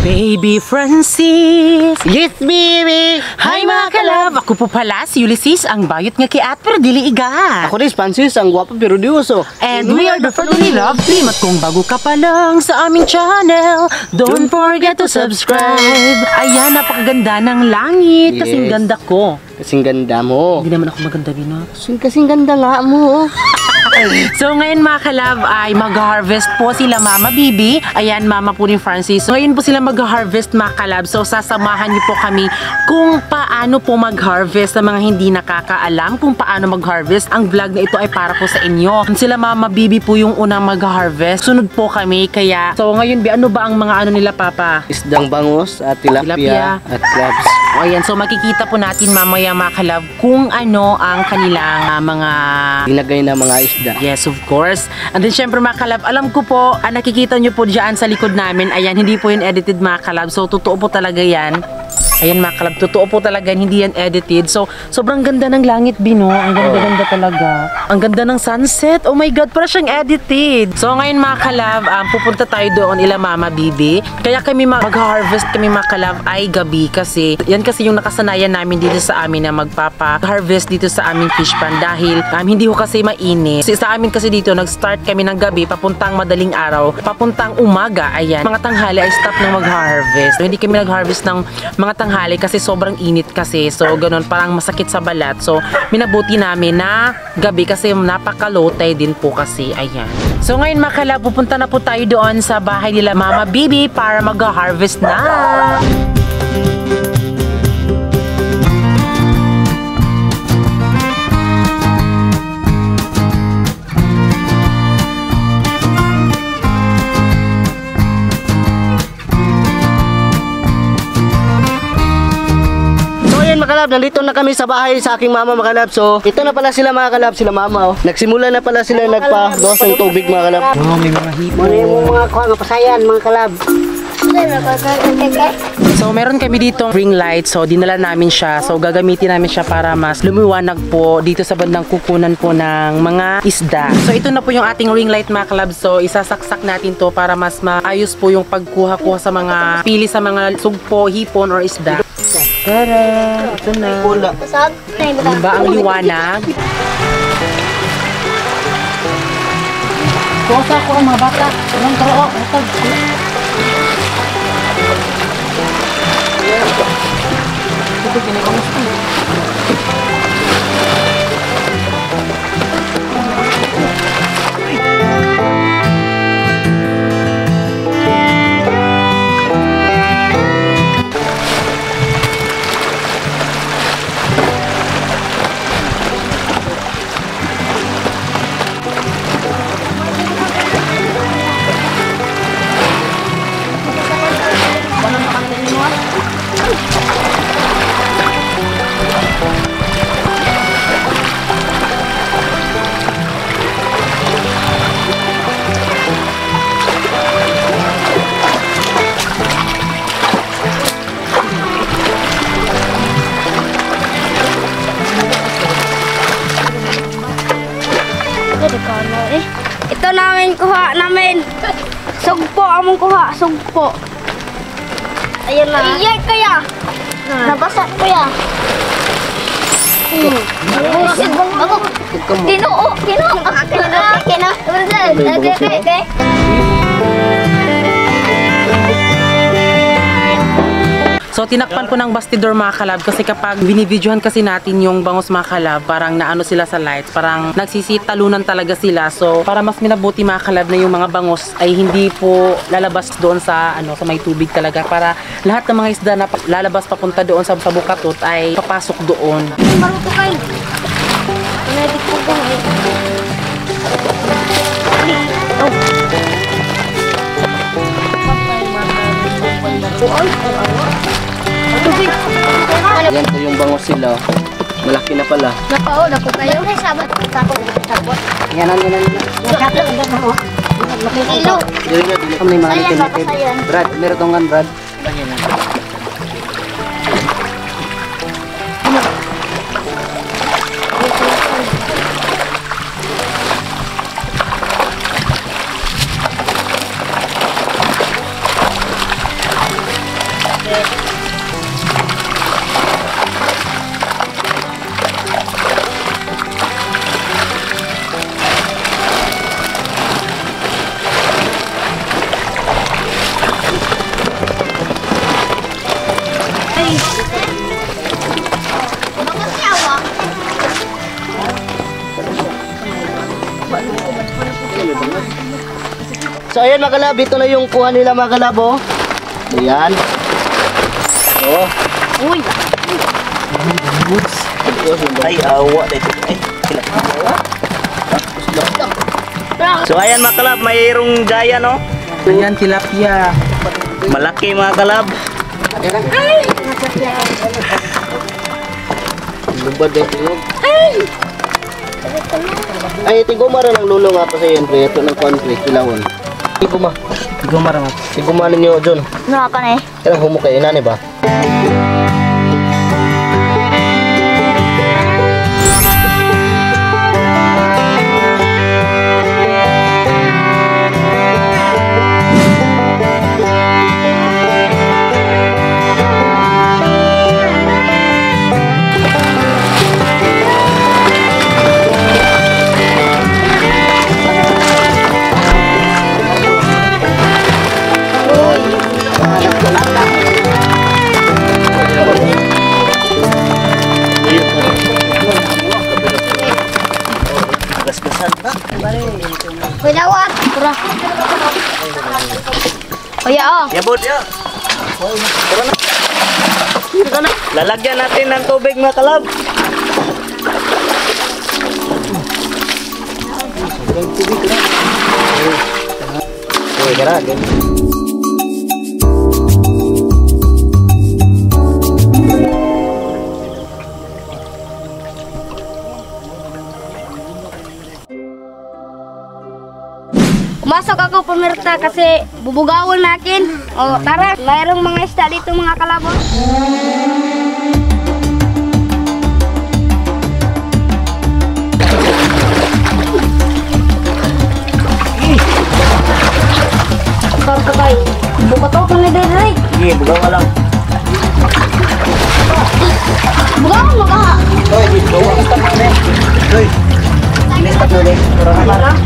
Baby Francis. Yes, baby! Hi mga kalab! Ako po pala si Ulysses, ang bayot nga kiat pero dili iga. Ako rin, Francis, ang guwapo pero di uso. And we are the Family Love Team. At kung bago ka pa lang sa aming channel, don't forget to subscribe. Ayan, napakaganda ng langit. Kasing Yes. ganda ko. Kasing ganda mo. Hindi naman ako maganda, Bino. Kasing ganda nga mo. So ngayon mga kalab ay mag-harvest po sila Mama Bibi. Ayan, mama po ni Francis. So ngayon po sila mag-harvest mga kalab. So sasamahan niyo po kami kung paano po mag-harvest sa mga hindi nakakaalam kung paano mag-harvest. Ang vlog na ito ay para po sa inyo. Sila Mama Bibi po yung unang mag-harvest. Sunod po kami. Kaya, so ngayon, ano ba ang mga ano nila, Papa? Isdang bangus at tilapia at crabs. O ayan, so makikita po natin mamaya mga kalab kung ano ang kanilang mga... Ginagay na mga isda. Yes, of course. And then syempre mga kalab, alam ko po, nakikita nyo po dyan sa likod namin, ayan, hindi po yun edited mga kalab. So, totoo po talaga yan. Ayan mga kalab, totoo po talaga, hindi yan edited. So, sobrang ganda ng langit, Bino. Ang ganda-ganda talaga. Ang ganda ng sunset. Oh my God, para siyang edited. So, ngayon mga kalab, pupunta tayo doon ila Mama Bibi. Kaya kami mag-harvest kami mga kalab ay gabi kasi yan kasi yung nakasanayan namin dito sa amin na magpapa-harvest dito sa aming fish pond dahil hindi ko kasi mainit. Sa amin kasi dito, nag-start kami ng gabi, papuntang madaling araw, papuntang umaga, ayan. Mga tanghali ay stop ng mag-harvest. So, hindi kami nag-harvest ng mga tanghali kasi sobrang init kasi. So, ganun, parang masakit sa balat. So, minabuti namin na gabi kasi napakalotay din po kasi, ayan. So, ngayon mga kalab, pupunta na po tayo doon sa bahay nila Mama Bibi para mag-harvest na. Mga kalab, nandito na kami sa bahay sa aking mama mga kalab. So, ito na pala sila mga kalab, sila mama. Oh. Nagsimula na pala sila nagpa-dos ng tubig mga kalab. Oh, may mga hipon. Muna yung mga kuha ng pasayan mga kalab. So, meron kami dito ring light. So, dinala namin siya. So, gagamitin namin siya para mas lumiwanag po dito sa bandang kukunan po ng mga isda. So, ito na po yung ating ring light mga kalab. So, isasaksak natin to para mas maayos po yung pagkuha-kuha sa mga pili sa mga sugpo, hipon, or isda. Tara! Ito na. Diba ang liwanag? Kusa ko ang mga bata. Anong karo? Ito pinakamas ko. Ito namin kuha namin. Sugpo among kuha, sugpo. Ayun na. Iyay kaya. Nabasa ko ya. Ako. Kinoo. Okay. So, tinakpan ko ng bastidor mga kalab kasi kapag binibidyohan kasi natin yung bangus mga kalab, parang naano sila sa lights, parang nagsisitalunan talaga sila. So, para mas minabuti mga kalab na yung mga bangus ay hindi po lalabas doon sa sa may tubig talaga, para lahat ng mga isda na lalabas papunta doon sa bukatot ay papasok doon. Maruto kayo. Pinadik ko ba Yan po yung bangus sila. Malaki na pala. Napao na po kayo. Sabat ko. Yan. Ilo. Dili kami mga natin. Brad, meron tong Brad. So ayan mga kalab, ito na yung kuha nila mga kalab oh. Ayan. Oh. Uy. Ay, awa dito. Ay, sila. So ayan mga kalab, mayroong gaya no. Ayan, tilapia. Malaki mga kalab. Lubad din tulog. Ay, tigumara ng lulo nga pa sa iyo. Ito ng conflict, kilawon. Tiguma. Tiguma ramat. Tiguma ninyo, John. Naka na eh. Kailang humukay, inani ba? Kuya wat. Pura. Kuya oh. Yabot, ya. Tara na. Lalagyan natin ng tubig mga kalab. Okay, tara. Pumasok ako pumirta kasi bubugawon natin. O tara, mayroong mga isda dito mga kalabo. Kakakay, bukatok na nidrik. Sige, bugawa lang. Bugawon mo ka. Hoy, bugawa ka pa na. Hoy. Inistak na ulit. Kurang na.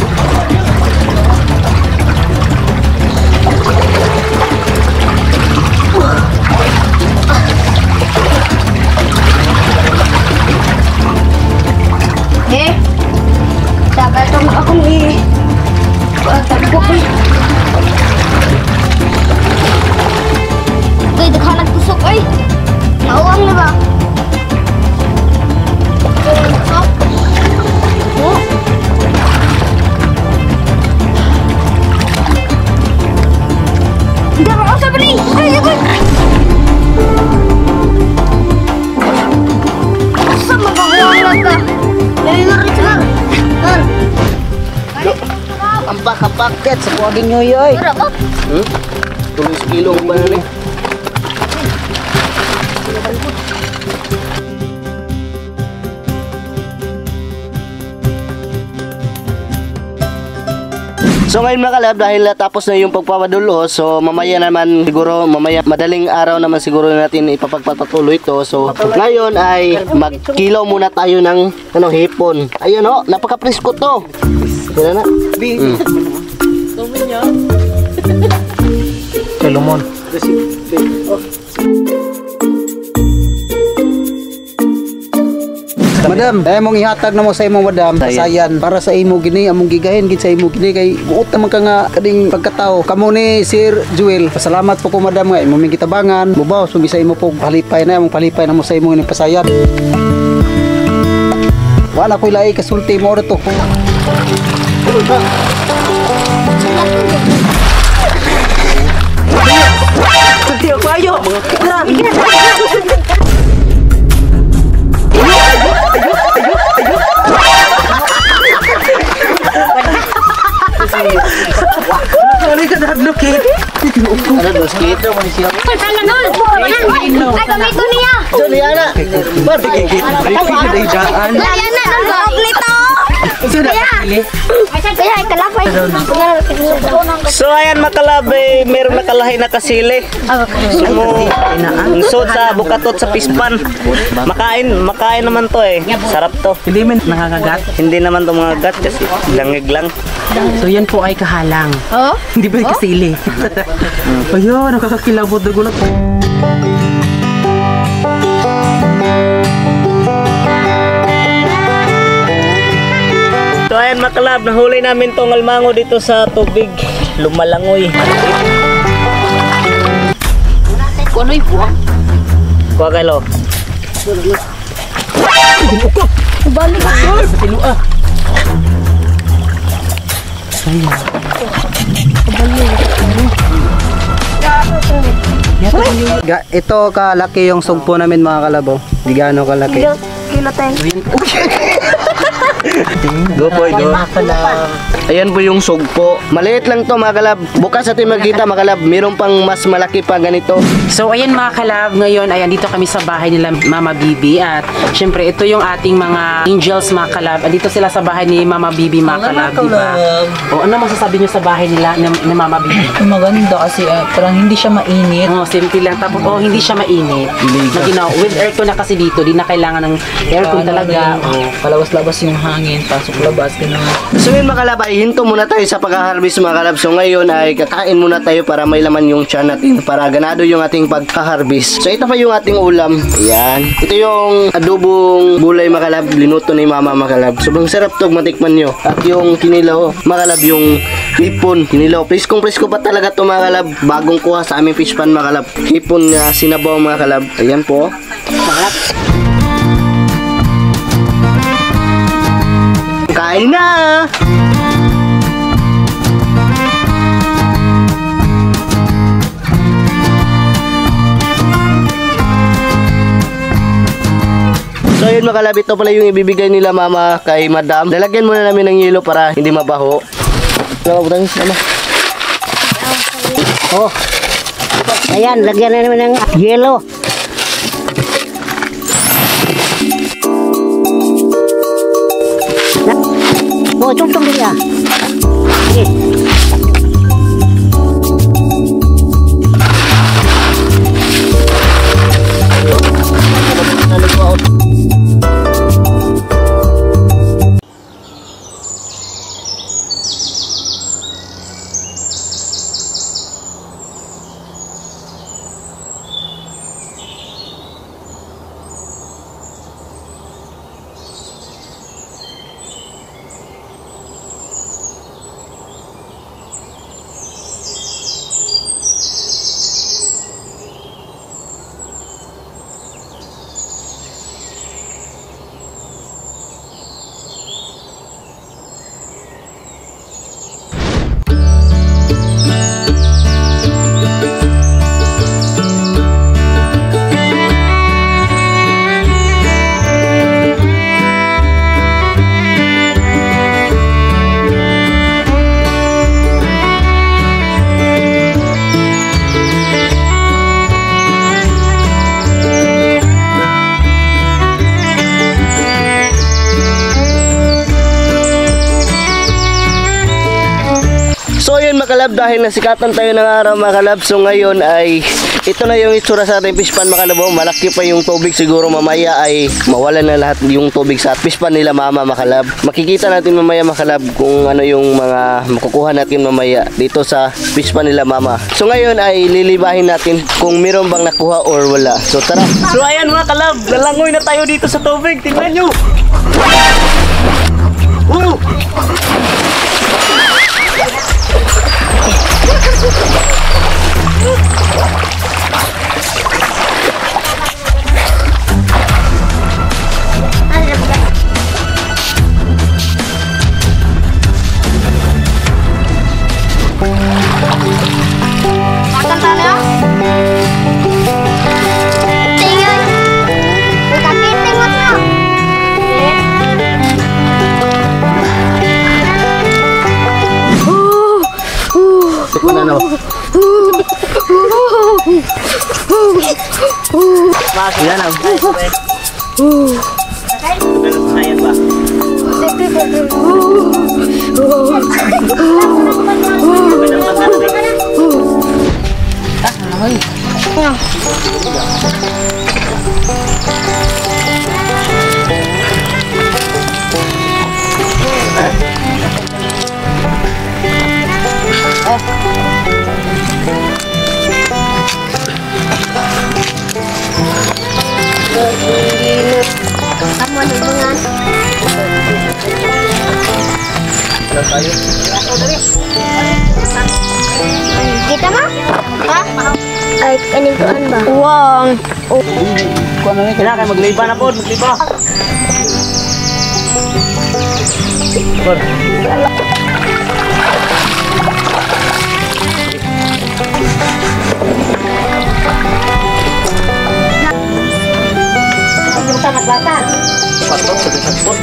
Dapat akong tagpok eh. Uy, daghanag tusok eh. Nauwang na ba? Oh. Hindi ako sa bali. Ay, ay. Asa magahuwang ka? Nalimurit ka. Ampak-apaket sa kuwaging nyo yoy. Berapa? Tulis kilong ba na ni? So ngayon mga kalab, dahil natapos na yung pagpapadalos, so mamaya naman siguro, madaling araw naman siguro natin ipapagpatuloy ito. So ngayon ay magkilaw muna tayo ng hipon. Ayun o, napaka-presko to. Yan na. Salomon. Madam, mong ihatag na mo sa imong madam sayan para sa imo gini among gigahin gid sa imo gini kay buot naman ka nga kading pagkatao. Kamo ni Sir Jewel. Pasalamat po ko madam nga imo gitabangan. Mubaw sugi sa imo pog palipay na among palipay na mo sa imo ni pasayan. Wala koy lahi kasulti mo to. Tiyo ko ayo. Sorry ka naglukit. Ano dos kito mo siya? Ay, kami ko niya. Juliana. Juliana, nagawag nito. Kaya, kalapay. So ayan makalab, meron nakalahi na kasili. So sa bukatot sa pispan. Makain naman to eh. Sarap to. Hindi man nakakagat. Hindi naman to mga gat kasi langig lang. So yan po ay kahalang. Oh? Hindi ba kasili? Ayun, nakakakilabot na gulat. So ayan makalab, nahuli namin tong almango dito sa tubig. lumalangoy. Kung ano'y buwang? Kuha kayo. Balik ako. Patilo ah. Ito kalaki yung sugpo namin mga kalabaw. Di gaano kalaki. Kilo 10. Go po, go. Ayan po yung sugpo. Maliit lang to mga kalab. Bukas natin magkita mga kalab. Meron pang mas malaki pa ganito. So ayan mga kalab, ngayon ayan dito kami sa bahay nila Mama Bibi at syempre ito yung ating mga angels mga kalab. Andito sila sa bahay ni Mama Bibi mga kalab, di ba? O ano masasabi niyo sa bahay nila ni Mama Bibi? Maganda kasi parang hindi siya mainit. Oh, simple lang tapos hindi siya mainit. With aircon na kasi dito, di na kailangan ng aircon talaga. Palawas-labas yung hangin, pasok labas gano'n. So yun mga kalab, ay hinto muna tayo sa pagka-harvest mga kalab. So ngayon ay kakain muna tayo para may laman yung tiyan natin, para ganado yung ating pagka-harvest. So ito pa yung ating ulam. Ayan. Ito yung adobong gulay mga kalab, linuto ni Mama mga kalab. Sobrang sarap to, matikman nyo. At yung kinilaw mga kalab, yung hipon, kinilaw. Presko pa talaga to mga kalab. Bagong kuha sa aming fish pan mga kalab. Hipon na sinabaw mga kalab. Ayan po. Kain na! So yun mga kalab, ito pala yung ibibigay nila Mama kay Madam. Lalagyan muna namin ng yelo para hindi mabaho. Oh. Ayan, lagyan na naman ng yelo. Oh, tung-tung din ya. Okay. So yun mga kalab, dahil nasikatan tayo ng araw mga kalab, so ngayon ay ito na yung itsura sa ating fish pan mga kalab. Malaki pa yung tubig, siguro mamaya ay mawala na lahat yung tubig sa fish pan nila Mama mga kalab. Makikita natin mamaya mga kalab kung ano yung mga makukuha natin mamaya dito sa fish pan nila Mama. So ngayon ay lilibahin natin kung meron bang nakuha or wala. So tara. So ayan mga kalab, lalangoy na tayo dito sa tubig. Tingnan nyo. Makan sana. Tinggal. Kaki tengok na. Tikman ano? Yan ang. Ayan ba? Kamu ada dengan. Tayo. Ay, kanintuan ba? Uwang. Kailangan magliba na po, magliba. Yung tamat bata. Patok, sabit-sabot.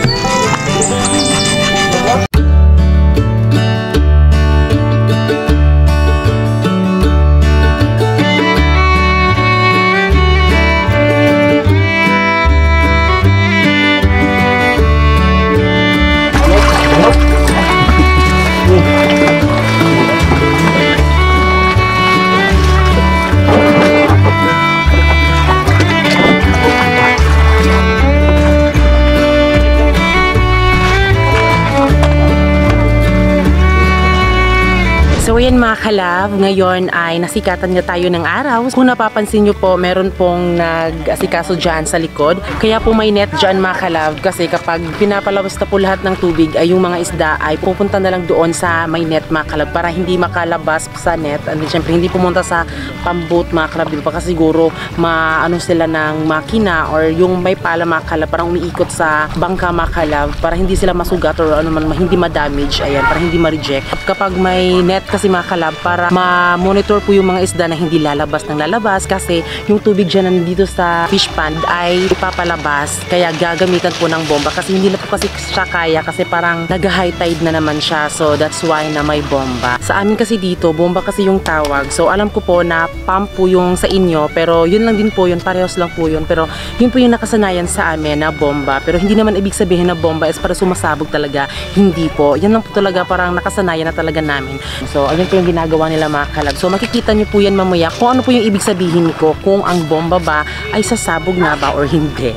So yan mga kalab, ngayon ay nasikatan niya tayo ng araw. Kung napapansin nyo po, meron pong nag-asikaso dyan sa likod. Kaya po may net dyan mga kalab, kasi kapag pinapalabas na po lahat ng tubig ay yung mga isda ay pupunta na lang doon sa may net mga kalab para hindi makalabas sa net. And then, syempre hindi pumunta sa pambot mga kalab, di ba? Kasi siguro maano sila ng makina or yung may pala mga kalab, parang umiikot sa bangka mga kalab para hindi sila masugat or ano man, hindi ma-damage. Ayan, para hindi ma-reject. Kapag may net kasi mga kalab, para ma-monitor po yung mga isda na hindi lalabas ng lalabas kasi yung tubig dyan nandito sa fish pond ay ipapalabas, kaya gagamitan po ng bomba kasi hindi na po kasi siya kaya kasi parang nag-high tide na naman siya, so that's why na may bomba. Sa amin kasi dito, bomba kasi yung tawag, so alam ko po na pump po yung sa inyo, pero yun lang din po yun, parehas lang po yun, pero yun po yung nakasanayan sa amin na bomba, pero hindi naman ibig sabihin na bomba is para sumasabog talaga, hindi po, yan lang po talaga, parang nakasanayan na talaga namin. So ayun po yung ginagawa nila mga kalab. So makikita nyo po yan mamaya kung ano po yung ibig sabihin ko, kung ang bomba ba ay sasabog na ba or hindi.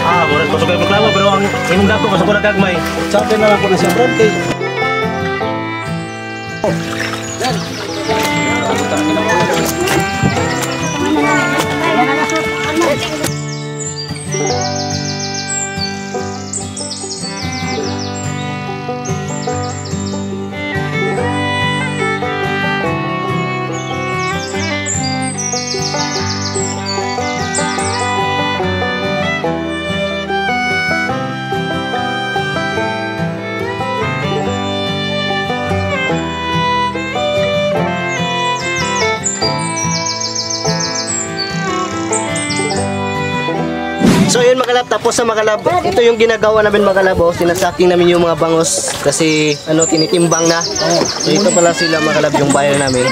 Ah, murag masuk kayo reklamo pero ang imong dako masuk ko na kagmay. Sabi na lang po na siya, Bronte. So yun mga kalab, tapos sa mga kalab, ito yung ginagawa namin mga kalab, oh. Sinasaking namin yung mga bangos kasi tinitimbang na. So ito pala sila mga kalab, yung bayan namin.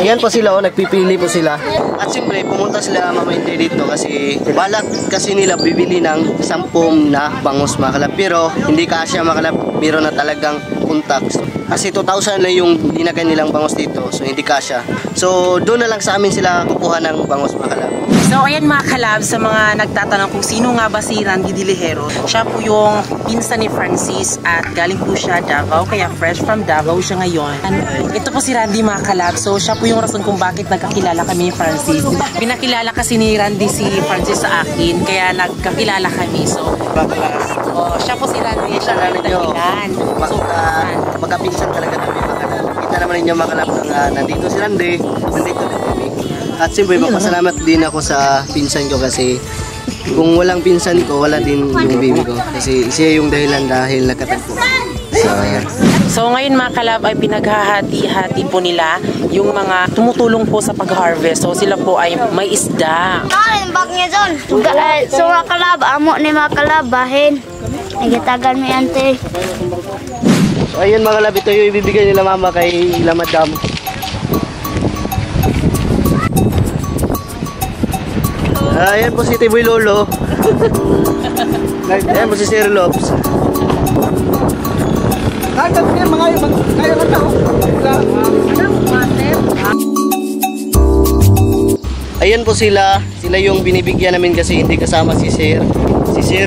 Ayan po sila, nagpipili po sila. At siyempre pumunta sila mamainte dito kasi balak kasi nila bibili ng 10 na bangos mga kalab. Pero hindi kasya mga kalab, biro na talagang contacts. Kasi 2,000 lang yung linagay nilang bangos dito, so hindi kasya. So doon na lang sa amin sila kukuha ng bangos mga kalab. So ayan mga kalab, sa mga nagtatanong kung sino nga ba si Randy Dilihero, siya po yung pinsan ni Francis at galing po siya Davao, kaya fresh from Davao siya ngayon. And ito po si Randy mga kalab, so siya po yung rason kung bakit nagkakilala kami ni Francis. Pinakilala kasi ni Randy si Francis sa akin, kaya nagkakilala kami. So siya po si Randy, siya ang dahilan. So magkapinsan talaga kami mga kalab. Kita naman ninyo mga kalab na nandito si Randy, nandito na kami. At siyempre magpasalamat din ako sa pinsan ko kasi kung walang pinsan ko, wala din yung baby ko. Kasi siya yung dahilan dahil nakatagpo. So, ayan. So ngayon mga kalab ay pinaghahati-hati po nila yung mga tumutulong po sa pag-harvest. So sila po ay may isda. Bag niya dyan. So mga kalab, amo ni mga kalab, bahin. Nagitagan mo yan, te. So, ayun mga kalab, ito yung ibibigay nila mama kay La Madam. Ayan po si Tiboy Lolo. Ayan po si Sir Lopes. Ayan po sila. Sila yung binibigyan namin kasi hindi kasama si Sir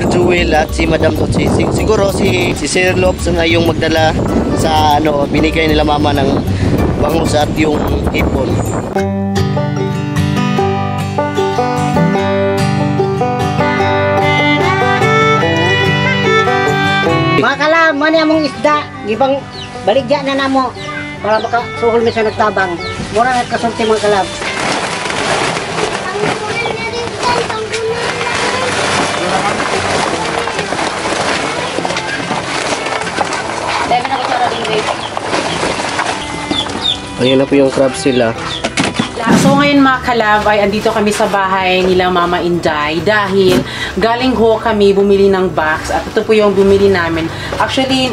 Jewel at si Madam Totsi. Siguro si Sir Lopes na yung magdala sa binigay nila mama ng bangus at yung ipon. Mga kalab, mani among isda, gibang baligya na namo para baka suhol mi sa nagtabang. Mura na kasulti mga kalab. Ayun na po yung crabs nila. So ngayon mga kalab ay andito kami sa bahay nila Mama Inday dahil galing ho kami bumili ng box at ito po yung bumili namin. Actually,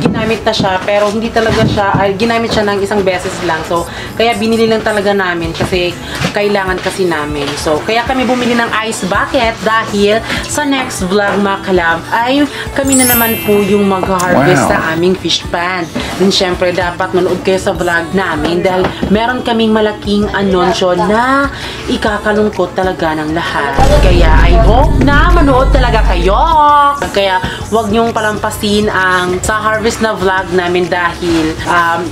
ginamit na siya pero hindi talaga siya, ginamit siya ng isang beses lang. So kaya binili lang talaga namin kasi kailangan kasi namin. So kaya kami bumili ng ice bucket dahil sa next vlog mga kalab ay kami na naman po yung mag-harvest sa aming fish pan. Then syempre dapat manood kayo sa vlog namin dahil meron kaming malaking anunsyo na ikakalungkot talaga ng lahat. Kaya I hope na manood talaga kayo. Kaya wag niyong palampasin ang sa harvest na vlog namin dahil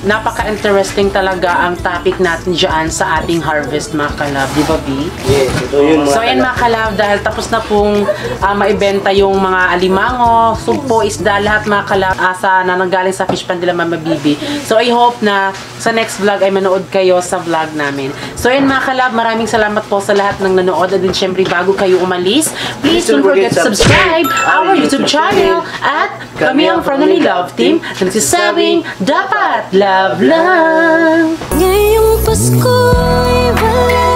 napaka-interesting talaga ang topic natin dyan sa ating harvest mga kalab. Di ba, B? Yes, ito yun mga So yan mga kalab, dahil tapos na pong maibenta yung mga alimango, sugpo, isda, lahat mga kalab na nanggaling sa fish pan nila Mama Bibi. So I hope na sa next vlog ay manood kayo sa vlog namin. So yan mga kalab, maraming salamat po sa lahat ng nanood at din syempre bago kayo umalis, please don't forget to subscribe our YouTube channel at kami ang Friendly Love Team nagsasabing dapat love lang. Ngayong Pasko'y wala